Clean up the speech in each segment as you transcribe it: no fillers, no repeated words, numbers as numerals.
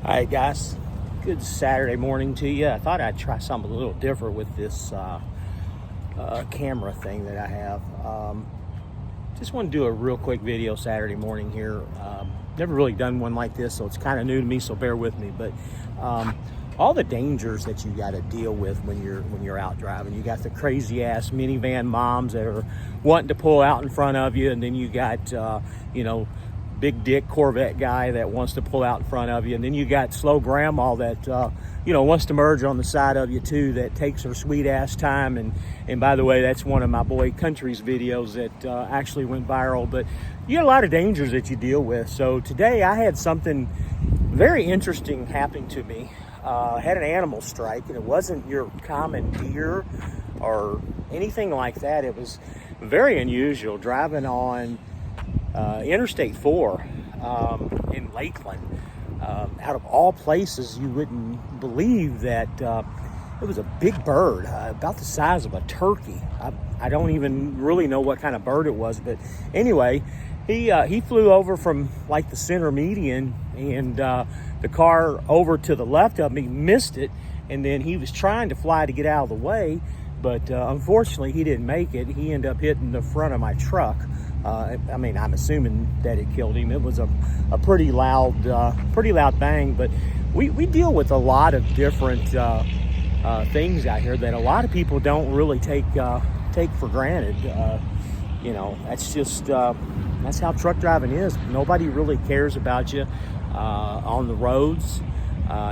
All right, guys. Good Saturday morning to you. I thought I'd try something a little different with this camera thing that I have. Just want to do a real quick video Saturday morning here. Never really done one like this, so it's kind of new to me, so bear with me. But all the dangers that you got to deal with when you're out driving. You got the crazy ass minivan moms that are wanting to pull out in front of you, and then you got big dick Corvette guy that wants to pull out in front of you, and then you got slow grandma that wants to merge on the side of you too, that takes her sweet ass time. And by the way, that's one of my boy Country's videos that actually went viral. But you got a lot of dangers that you deal with. So today I had something very interesting happening to me. I had an animal strike, and it wasn't your common deer or anything like that. It was very unusual, driving on Interstate 4 in Lakeland. Out of all places, you wouldn't believe that it was a big bird, about the size of a turkey. I don't even really know what kind of bird it was, but anyway, he flew over from like the center median, and the car over to the left of me missed it, and then he was trying to fly to get out of the way, but unfortunately he didn't make it. He ended up hitting the front of my truck. I'm assuming that it killed him. It was a pretty loud bang. But we deal with a lot of different things out here that a lot of people don't really take for granted. That's just that's how truck driving is. Nobody really cares about you on the roads.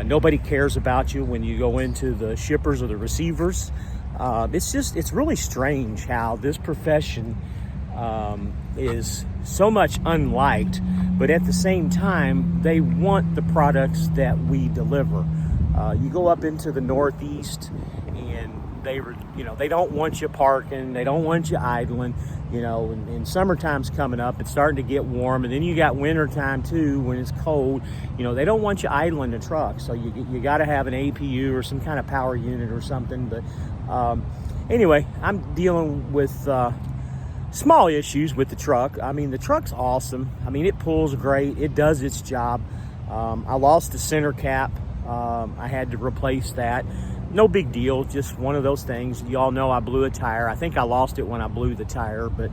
Nobody cares about you when you go into the shippers or the receivers. It's really strange how this profession is so much unliked, but at the same time, they want the products that we deliver. You go up into the Northeast, and they don't want you parking, they don't want you idling. And summertime's coming up, it's starting to get warm, and then you got winter time too when it's cold. They don't want you idling the truck, so you got to have an APU or some kind of power unit or something. But anyway, I'm dealing with small issues with the truck. The truck's awesome. It pulls great. It does its job. I lost the center cap. I had to replace that. No big deal. Just one of those things. You all know I blew a tire. I think I lost it when I blew the tire, but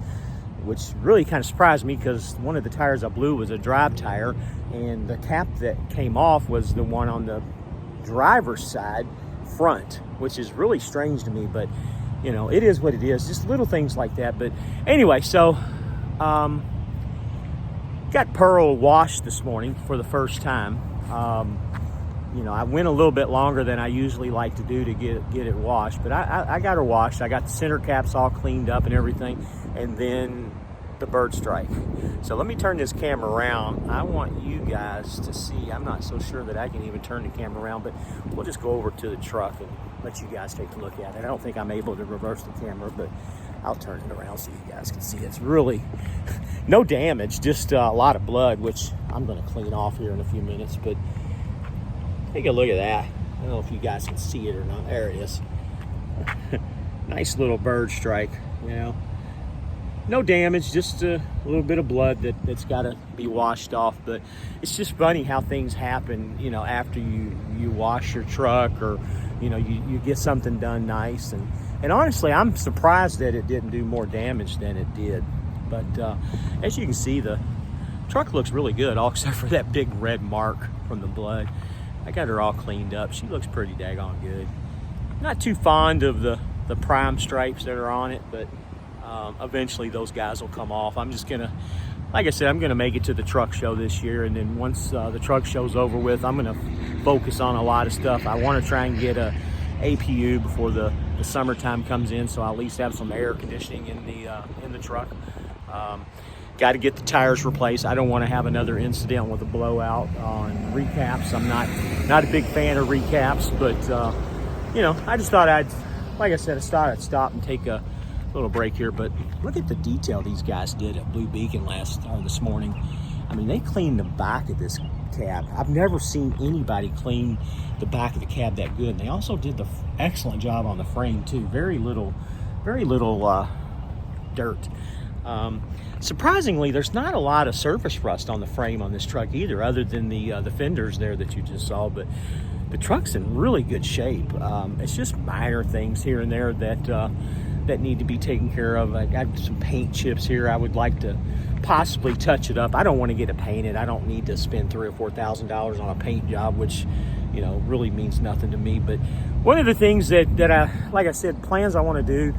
which really kind of surprised me because one of the tires I blew was a drive tire, and the cap that came off was the one on the driver's side front, which is really strange to me, but it is what it is. Just little things like that. But anyway, so got Pearl washed this morning for the first time. I went a little bit longer than I usually like to do to get it washed, but I got her washed. I got the center caps all cleaned up and everything, and then the bird strike. So let me turn this camera around. I want you guys to see. I'm not so sure that I can even turn the camera around, but we'll just go over to the truck and let you guys take a look at it. I don't think I'm able to reverse the camera, but I'll turn it around so you guys can see. It's really no damage, just a lot of blood, which I'm going to clean off here in a few minutes. But take a look at that. I don't know if you guys can see it or not. There it is. Nice little bird strike, No damage, just a little bit of blood that's got to be washed off. But it's just funny how things happen, after you wash your truck, or you get something done nice. And honestly, I'm surprised that it didn't do more damage than it did. But as you can see, the truck looks really good, all except for that big red mark from the blood. I got her all cleaned up. She looks pretty daggone good. Not too fond of the prime stripes that are on it, but eventually those guys will come off. I'm just gonna, like I said, I'm gonna make it to the truck show this year, and then once the truck show's over with, I'm gonna focus on a lot of stuff. I want to try and get a APU before the summertime comes in, so I'll at least have some air conditioning in the truck. Got to get the tires replaced. I don't want to have another incident with a blowout on recaps. I'm not a big fan of recaps, but I just thought I'd stop and take a little break here. But look at the detail these guys did at Blue Beacon this morning. They cleaned the back of this cab. I've never seen anybody clean the back of the cab that good. And they also did the excellent job on the frame too. Very little dirt. Surprisingly, there's not a lot of surface rust on the frame on this truck either, other than the fenders there that you just saw. But the truck's in really good shape. It's just minor things here and there that need to be taken care of. I got some paint chips here. I would like to possibly touch it up. I don't want to get it painted. I don't need to spend $3,000 or $4,000 on a paint job, which, you know, really means nothing to me. But one of the things that I, like I said, plans I want to do,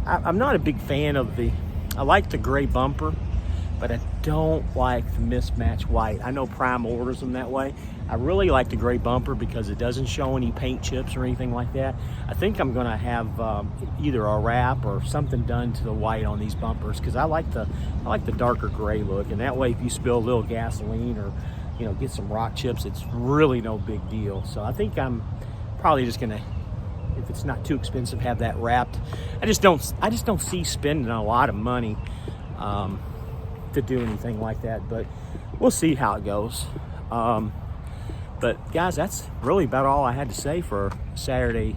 I'm not a big fan of I like the gray bumper, but I don't like the mismatched white. I know Prime orders them that way. I really like the gray bumper because it doesn't show any paint chips or anything like that. I think I'm gonna have either a wrap or something done to the white on these bumpers, because I like the darker gray look, and that way if you spill a little gasoline or, you know, get some rock chips, it's really no big deal. So I think I'm probably just gonna, if it's not too expensive, have that wrapped. I just don't see spending a lot of money to do anything like that, but we'll see how it goes. But guys, that's really about all I had to say for Saturday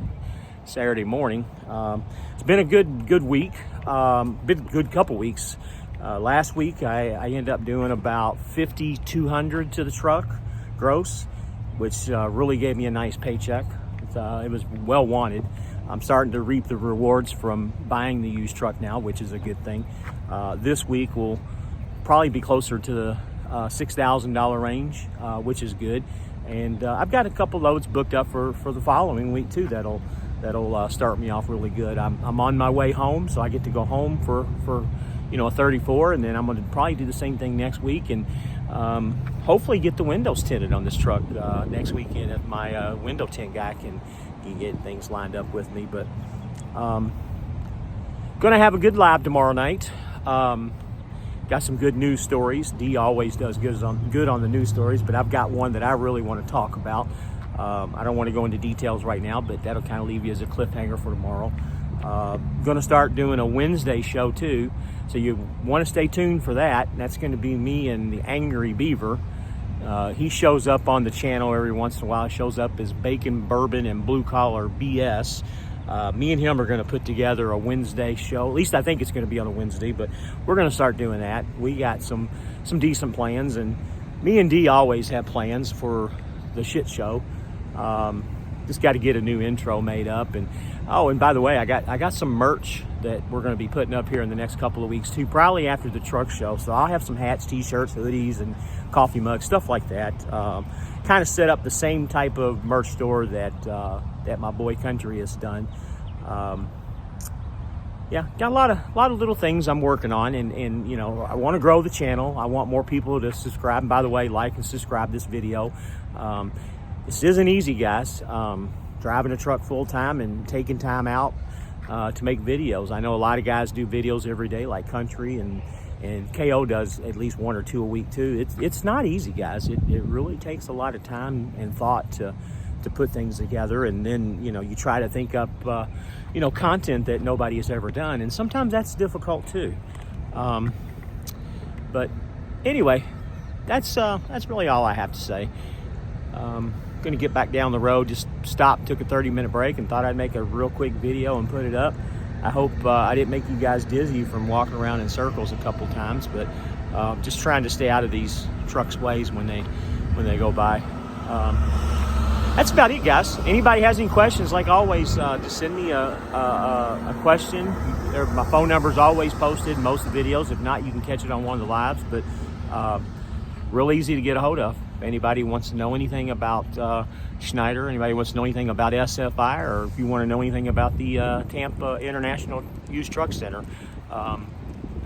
morning. It's been a good week, been a good couple weeks. Last week I ended up doing about $5,200 to the truck gross, which really gave me a nice paycheck. It was well wanted. I'm starting to reap the rewards from buying the used truck now, which is a good thing. This week will probably be closer to the $6,000 range, which is good. And I've got a couple loads booked up for the following week too. That'll start me off really good. I'm on my way home, so I get to go home for you know, a 34, and then I'm going to probably do the same thing next week, and hopefully get the windows tinted on this truck next weekend if my window tint guy can get things lined up with me. But gonna have a good live tomorrow night. Got some good news stories. Dee always does good on the news stories, but I've got one that I really want to talk about. I don't want to go into details right now, but that'll kind of leave you as a cliffhanger for tomorrow. Going to start doing a Wednesday show too, so you want to stay tuned for that. And that's going to be me and the Angry Beaver. He shows up on the channel every once in a while. He shows up as Bacon, Bourbon, and Blue Collar BS. Me and him are going to put together a Wednesday show. At least I think it's going to be on a Wednesday, but we're going to start doing that. We got some decent plans, and me and Dee always have plans for the shit show. Just got to get a new intro made up. And oh, and by the way, I got some merch that we're going to be putting up here in the next couple of weeks too, probably after the truck show. So I'll have some hats, t-shirts, hoodies, and coffee mugs, stuff like that. Kind of set up the same type of merch store that my boy Country has done. Yeah, got a lot of little things I'm working on, and you know, I want to grow the channel. I want more people to subscribe. And by the way, like and subscribe this video. This isn't easy, guys. Driving a truck full time and taking time out to make videos. I know a lot of guys do videos every day, like Country, and KO does at least one or two a week too. It's not easy, guys. It really takes a lot of time and thought to put things together, and then, you know, you try to think up you know, content that nobody has ever done, and sometimes that's difficult too. But anyway, that's really all I have to say. Gonna get back down the road. Just stopped, took a 30-minute break, and thought I'd make a real quick video and put it up. I hope I didn't make you guys dizzy from walking around in circles a couple times, but just trying to stay out of these trucks' ways when they go by. That's about it, guys. Anybody has any questions, like always, just send me a question. My phone number is always posted in most of the videos. If not, you can catch it on one of the lives. But real easy to get a hold of. If anybody wants to know anything about Schneider, anybody wants to know anything about SFI, or if you want to know anything about the Tampa International Used Truck Center,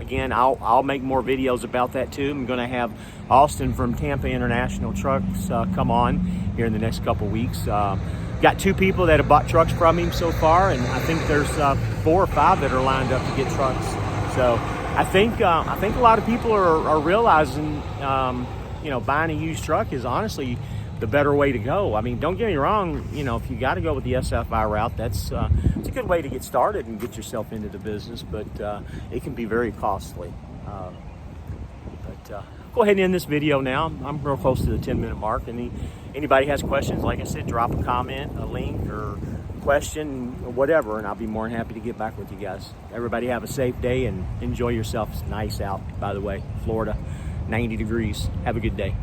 again, I'll make more videos about that too. I'm going to have Austin from Tampa International Trucks come on here in the next couple weeks. Got 2 people that have bought trucks from him so far, and I think there's 4 or 5 that are lined up to get trucks. So I think a lot of people are realizing, you know, buying a used truck is honestly the better way to go. I mean, don't get me wrong, you know, if you got to go with the SFI route, it's a good way to get started and get yourself into the business, but it can be very costly. But go ahead and end this video now. I'm real close to the 10-minute mark. And anybody has questions, like I said, drop a comment, a link, or question, or whatever, and I'll be more than happy to get back with you guys. Everybody have a safe day and enjoy yourself. It's nice out, by the way, Florida, 90 degrees. Have a good day.